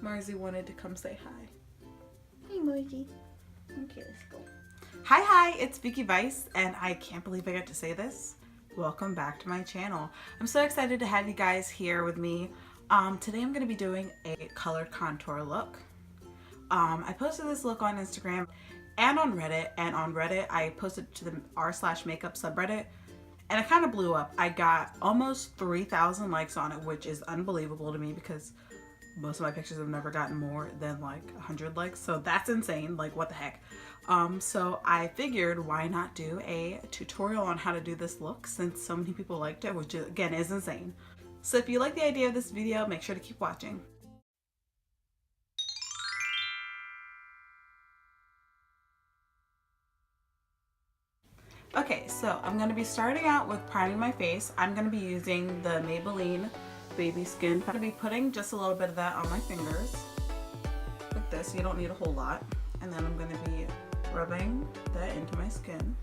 Marzi wanted to come say hi. Hey, Marzi. Okay, let's go. Hi, it's Vicky Vice, and I can't believe I got to say this. Welcome back to my channel. I'm so excited to have you guys here with me. Today I'm going to be doing a colored contour look. I posted this look on Instagram and on Reddit, I posted to the r/makeup subreddit, and it kind of blew up. I got almost 3,000 likes on it, which is unbelievable to me because most of my pictures have never gotten more than like 100 likes, so that's insane. Like, what the heck. So I figured, why not do a tutorial on how to do this look since so many people liked it, which again is insane. So if you like the idea of this video, make sure to keep watching. Okay, so I'm going to be starting out with priming my face. I'm going to be using the Maybelline Baby Skin. I'm going to be putting just a little bit of that on my fingers like this. You don't need a whole lot. And then I'm going to be rubbing that into my skin.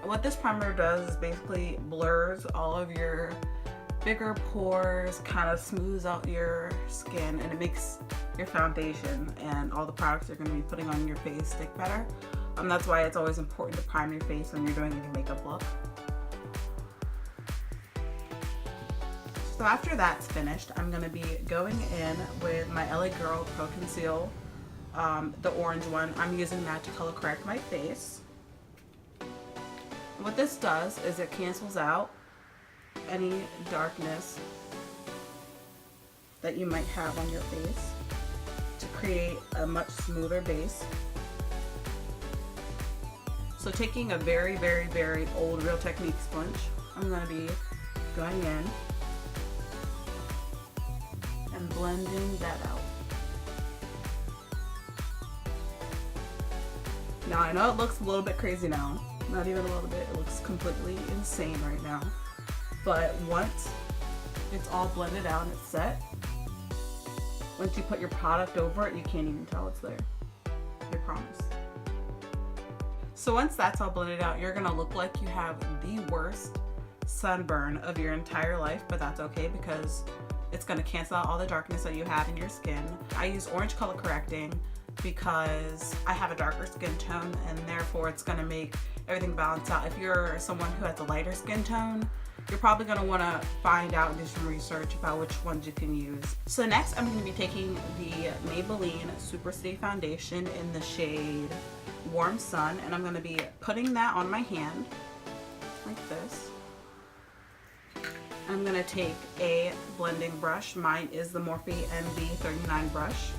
What this primer does is basically blurs all of your bigger pores, kind of smooths out your skin, and it makes your foundation and all the products you're going to be putting on your face stick better. That's why it's always important to prime your face when you're doing any makeup look. So after that's finished, I'm going to be going in with my LA Girl Pro Conceal, the orange one. I'm using that to color correct my face. What this does is it cancels out any darkness that you might have on your face to create a much smoother base. So taking a very, very, very old Real Technique sponge, I'm going to be going in and blending that out. Now I know it looks a little bit crazy now, not even a little bit, it looks completely insane right now. But once it's all blended out and it's set, once you put your product over it, you can't even tell it's there. I promise. So once that's all blended out, you're gonna look like you have the worst sunburn of your entire life, but that's okay because it's gonna cancel out all the darkness that you have in your skin. I use orange color correcting because I have a darker skin tone, and therefore it's gonna make everything balance out. If you're someone who has a lighter skin tone, you're probably going to want to find out and do some research about which ones you can use. So next I'm going to be taking the Maybelline Superstay foundation in the shade Warm Sun, and I'm going to be putting that on my hand like this. I'm going to take a blending brush. Mine is the Morphe MB39 brush.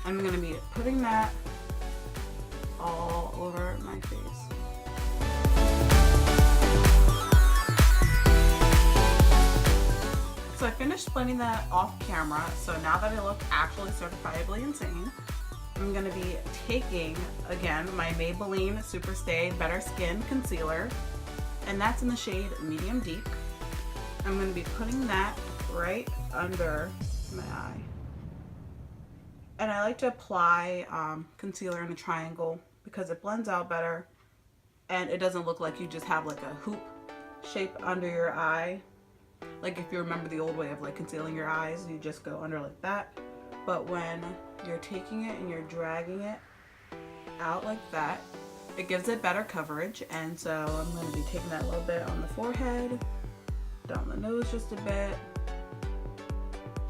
I'm going to be putting that all over my face. So I finished blending that off camera, so now that I look actually certifiably insane, I'm going to be taking, again, my Maybelline Superstay Better Skin Concealer, and that's in the shade Medium Deep. I'm going to be putting that right under my eye. And I like to apply concealer in a triangle because it blends out better, and it doesn't look like you just have like a hoop shape under your eye. Like if you remember the old way of like concealing your eyes, you just go under like that. But when you're taking it and you're dragging it out like that, it gives it better coverage. And so I'm going to be taking that a little bit on the forehead, down the nose just a bit,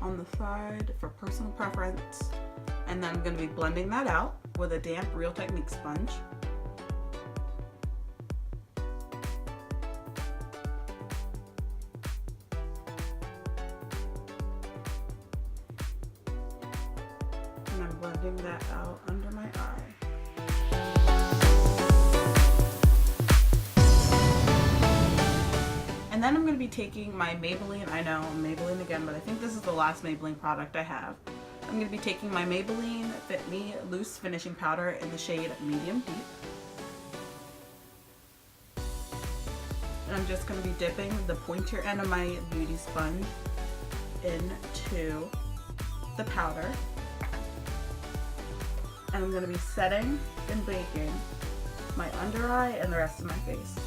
on the side for personal preference. And then I'm going to be blending that out with a damp Real Technique sponge. And I'm blending that out under my eye. And then I'm going to be taking my Maybelline, I know Maybelline again, but I think this is the last Maybelline product I have. I'm going to be taking my Maybelline FitMe Loose Finishing Powder in the shade Medium Deep. And I'm just going to be dipping the pointier end of my beauty sponge into the powder. And I'm going to be setting and baking my under eye and the rest of my face.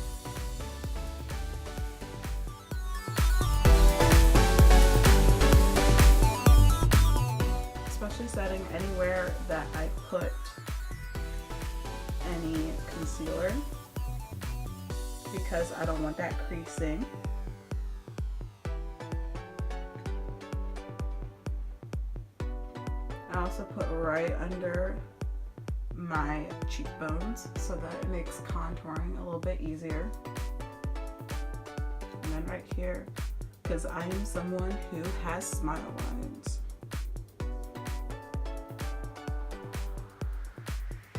because I don't want that creasing. I also put right under my cheekbones so that it makes contouring a little bit easier. And then right here, because I am someone who has smile lines.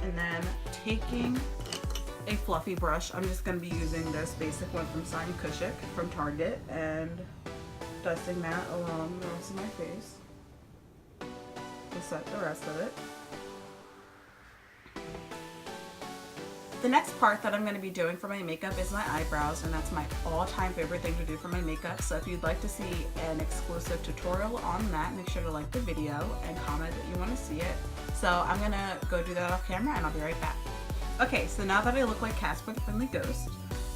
And then taking a fluffy brush, I'm just going to be using this basic one from Sonia Kashuk from Target and dusting that along the rest of my face to set the rest of it. The next part that I'm going to be doing for my makeup is my eyebrows, and that's my all-time favorite thing to do for my makeup. So if you'd like to see an exclusive tutorial on that, make sure to like the video and comment that you want to see it. So I'm going to go do that off camera and I'll be right back. Okay, so now that I look like Casper the Friendly Ghost,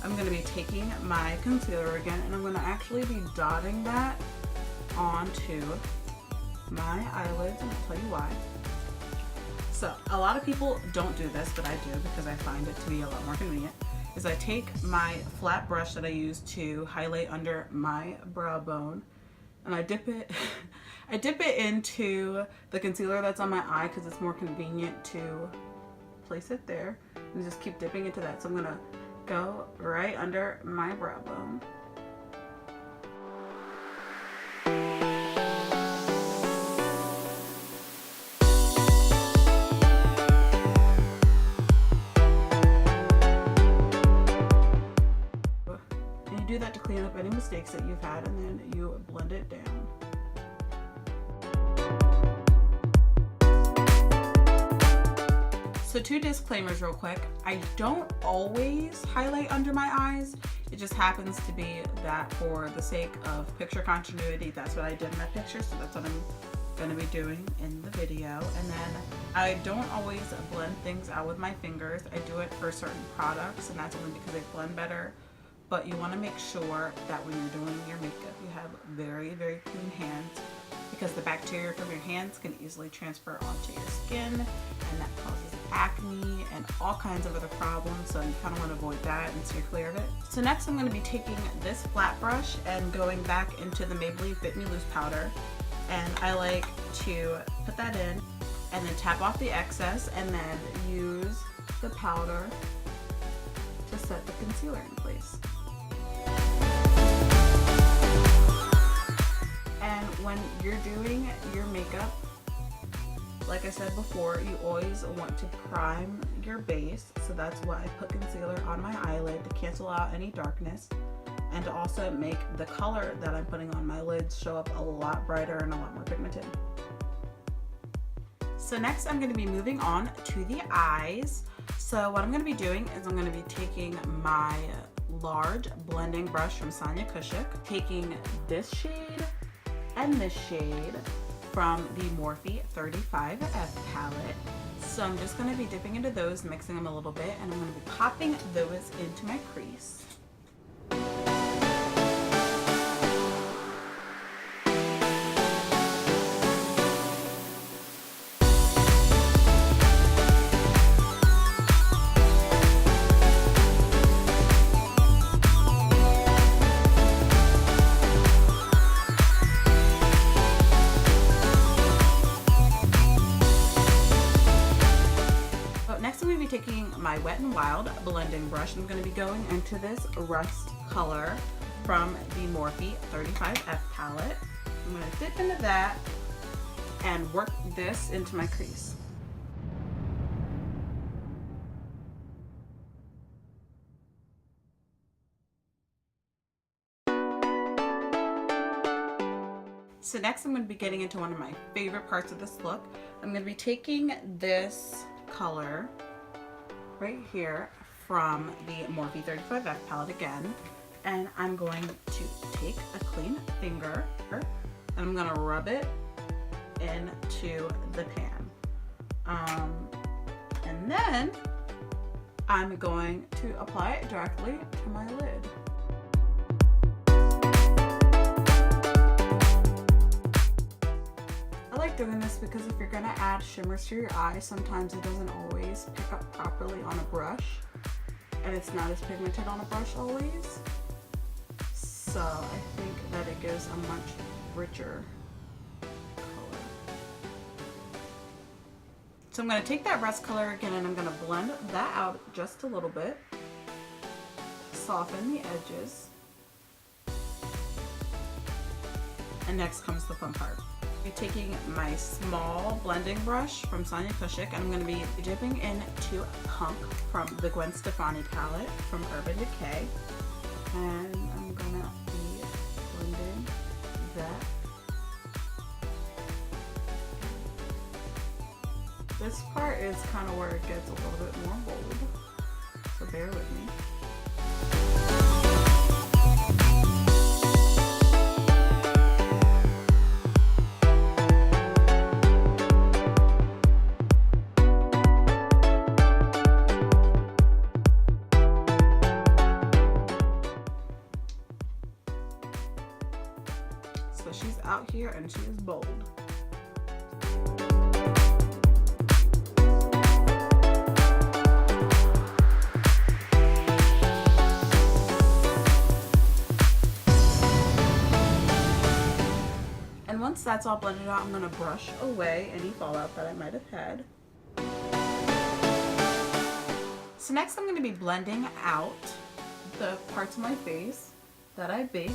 I'm going to be taking my concealer again, and I'm going to actually be dotting that onto my eyelids, and I'll tell you why. So a lot of people don't do this, but I do because I find it to be a lot more convenient, is I take my flat brush that I use to highlight under my brow bone, and I dip it I dip it into the concealer that's on my eye because it's more convenient to place it there, and just keep dipping into that. So I'm gonna go right under my brow bone. Do that to clean up any mistakes that you've had, and then you blend it down. So 2 disclaimers real quick. I don't always highlight under my eyes. It just happens to be that for the sake of picture continuity, that's what I did in that picture, so that's what I'm going to be doing in the video. And then I don't always blend things out with my fingers. I do it for certain products, and that's only because they blend better. But you want to make sure that when you're doing your makeup, you have very, very clean hands, because the bacteria from your hands can easily transfer onto your skin, and that causes acne and all kinds of other problems. So you kind of want to avoid that and steer clear of it. So next I'm going to be taking this flat brush and going back into the Maybelline Fit Me Loose powder, and I like to put that in and then tap off the excess, and then use the powder to set the concealer in place. And when you're doing your makeup, like I said before, you always want to prime your base. So that's why I put concealer on my eyelid, to cancel out any darkness and to also make the color that I'm putting on my lids show up a lot brighter and a lot more pigmented. So next I'm going to be moving on to the eyes. So what I'm going to be doing is I'm going to be taking my large blending brush from Sonia Kashuk, taking this shade and this shade from the Morphe 35F palette. So I'm just going to be dipping into those, mixing them a little bit, and I'm going to be popping those into my crease. Taking my Wet n Wild blending brush, I'm going to be going into this rust color from the Morphe 35F palette. I'm going to dip into that and work this into my crease. So next I'm going to be getting into one of my favorite parts of this look. I'm going to be taking this color right here from the Morphe 35F palette again, and I'm going to take a clean finger and I'm going to rub it into the pan. And then I'm going to apply it directly to my lid. I like doing this because if you're going to add shimmers to your eye, sometimes it doesn't always pick up properly on a brush. and it's not as pigmented on a brush always. So I think that it gives a much richer color. So I'm going to take that rust color again and I'm going to blend that out just a little bit. Soften the edges. And next comes the fun part. I'm taking my small blending brush from Sonia Kashuk and I'm going to be dipping into Punk from the Gwen Stefani palette from Urban Decay. And I'm going to be blending that. This part is kind of where it gets a little bit more bold, so bear with me. So she's out here and she is bold. And once that's all blended out, I'm going to brush away any fallout that I might have had. So next I'm going to be blending out the parts of my face that I baked.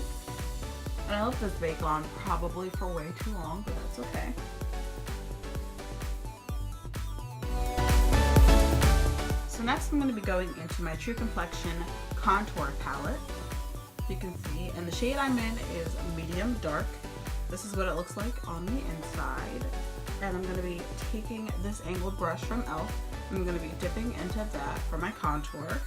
And I left this bake on probably for way too long, but that's okay. So next I'm going to be going into my True Complexion contour palette. You can see, and the shade I'm in is medium dark. This is what it looks like on the inside. And I'm going to be taking this angled brush from e.l.f. I'm going to be dipping into that for my contour.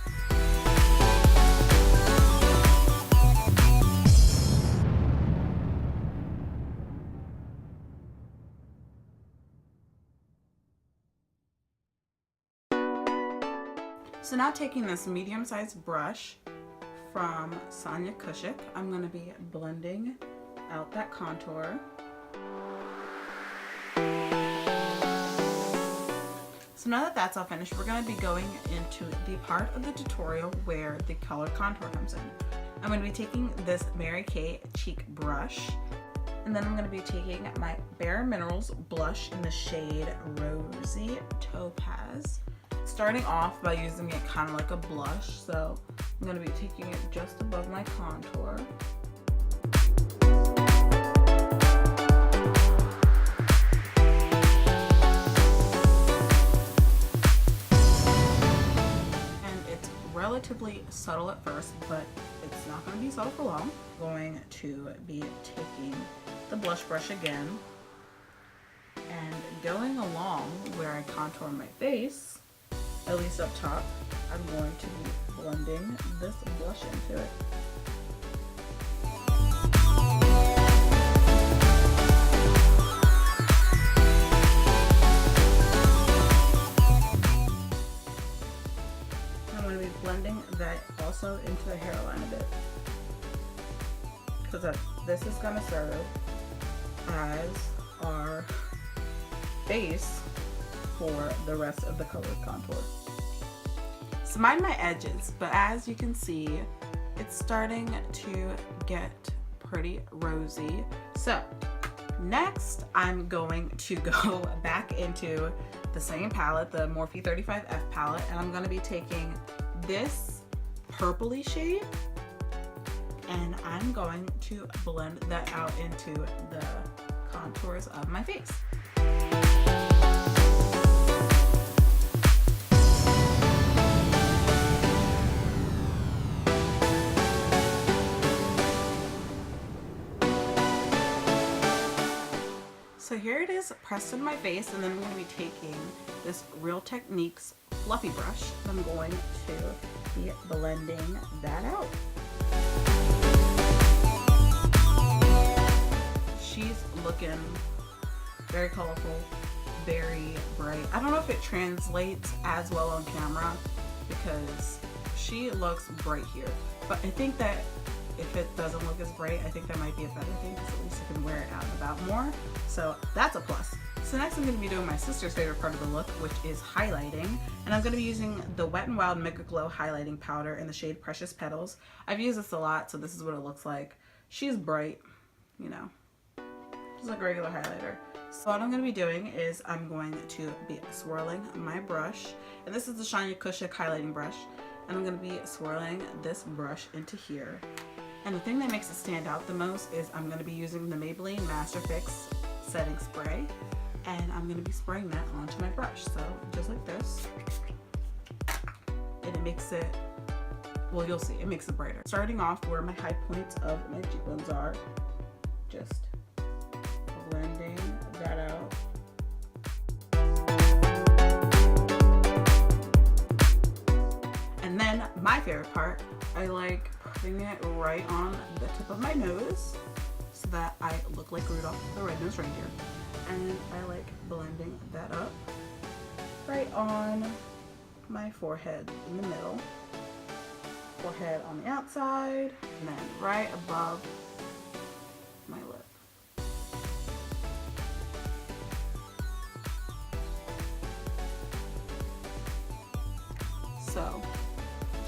So now taking this medium-sized brush from Sonia Kashuk, I'm going to be blending out that contour. So now that that's all finished, we're going to be going into the part of the tutorial where the color contour comes in. I'm going to be taking this Mary Kay cheek brush, and then I'm going to be taking my Bare Minerals blush in the shade Rosy Topaz. Starting off by using it kind of like a blush, so I'm going to be taking it just above my contour. And it's relatively subtle at first, but it's not going to be subtle for long. I'm going to be taking the blush brush again and going along where I contour my face. At least up top, I'm going to be blending this blush into it. I'm going to be blending that also into the hairline a bit, because this is going to serve as our base for the rest of the colored contour. So mind my edges, but as you can see, it's starting to get pretty rosy. So next I'm going to go back into the same palette, the Morphe 35F palette, and I'm going to be taking this purpley shade and I'm going to blend that out into the contours of my face. So here it is pressed in my face, and then I'm going to be taking this Real Techniques fluffy brush. I'm going to be blending that out. She's looking very colorful, very bright. I don't know if it translates as well on camera because she looks bright here, but I think that if it doesn't look as bright, I think that might be a better thing because at least you can wear it out and about more. So that's a plus. So next I'm going to be doing my sister's favorite part of the look, which is highlighting. And I'm going to be using the Wet n Wild Mega Glow highlighting powder in the shade Precious Petals. I've used this a lot, so this is what it looks like. She's bright, you know, just like a regular highlighter. So what I'm going to be doing is I'm going to be swirling my brush. And this is the Shiny Kushik highlighting brush. And I'm going to be swirling this brush into here. And the thing that makes it stand out the most is I'm going to be using the Maybelline Master Fix setting spray. And I'm going to be spraying that onto my brush. So just like this. And it makes it, well, you'll see, it makes it brighter. Starting off where my high points of my cheekbones are, just blending that out. And then my favorite part, I like putting it right on the tip of my nose so that I look like Rudolph the Red-Nosed Reindeer. And I like blending that up right on my forehead in the middle, forehead on the outside, and then right above my lip. So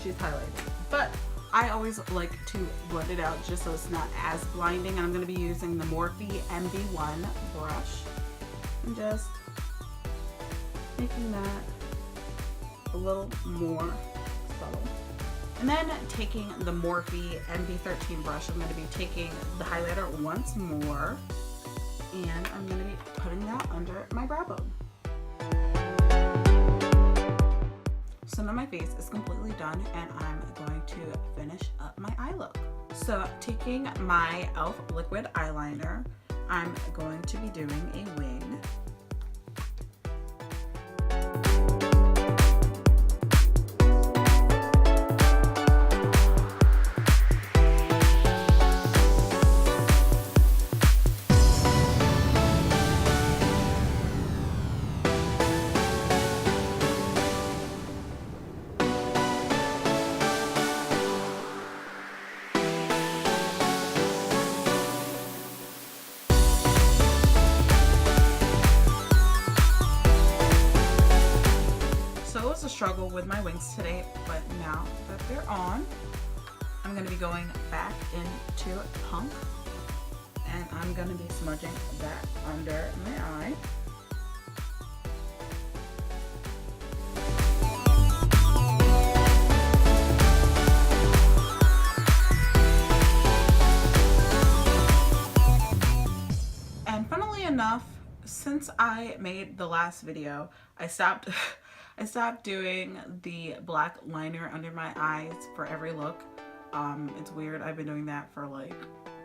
she's highlighted, but I always like to blend it out just so it's not as blinding. And I'm going to be using the Morphe MB1 brush and just making that a little more subtle. And then taking the Morphe MB13 brush, I'm going to be taking the highlighter once more, and I'm going to be putting that under my brow bone. So now my face is completely done, and I'm going to finish up my eye look. So taking my e.l.f. liquid eyeliner, I'm going to be doing a wing. A struggle with my wings today, but now that they're on, I'm going to be going back into Punk, and I'm going to be smudging that under my eye. And funnily enough, since I made the last video, I stopped doing the black liner under my eyes for every look. It's weird. I've been doing that for like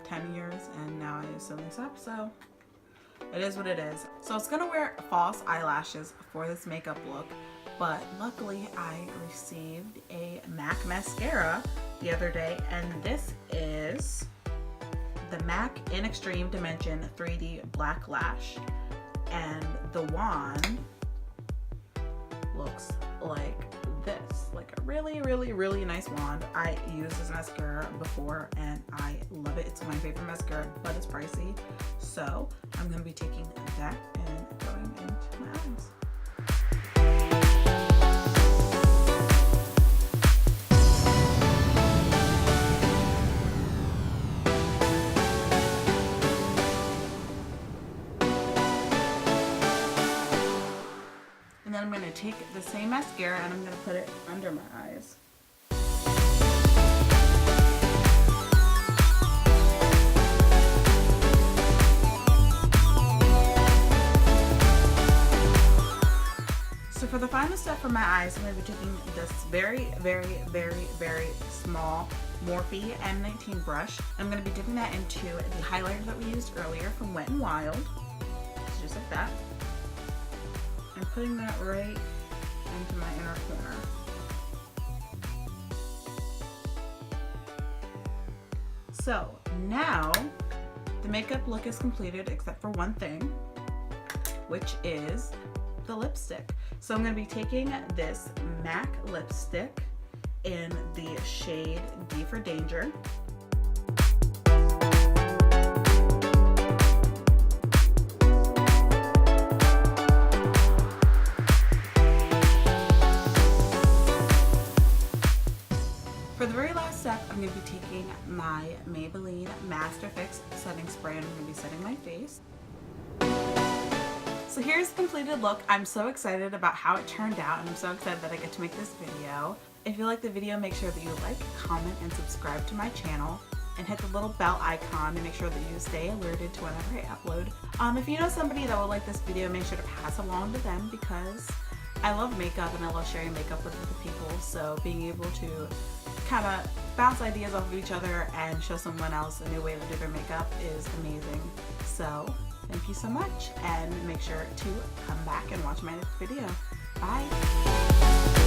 10 years and now I suddenly stopped, so it is what it is. So I was gonna wear false eyelashes for this makeup look, but luckily I received a MAC mascara the other day, and this is the MAC in Extreme Dimension 3D Black Lash, and the wand looks like this, like a really nice wand. I used this mascara before and I love it. It's my favorite mascara, but it's pricey, so I'm going to be taking that and going into my eyes. Then I'm going to take the same mascara and I'm going to put it under my eyes. So for the final step for my eyes, I'm going to be taking this very small Morphe M19 brush. I'm going to be dipping that into the highlighter that we used earlier from Wet n Wild. So just like that. And putting that right into my inner corner. So now the makeup look is completed except for one thing, which is the lipstick. So I'm going to be taking this MAC lipstick in the shade D for Danger. Maybelline Master Fix setting spray, and I'm going to be setting my face. So here's the completed look. I'm so excited about how it turned out, and I'm so excited that I get to make this video. If you like the video, make sure that you like, comment, and subscribe to my channel, and hit the little bell icon to make sure that you stay alerted to whenever I upload. If you know somebody that would like this video, make sure to pass along to them, because I love makeup and I love sharing makeup with other people, so being able to kind of bounce ideas off of each other and show someone else a new way to do their makeup is amazing. So thank you so much, and make sure to come back and watch my next video. Bye!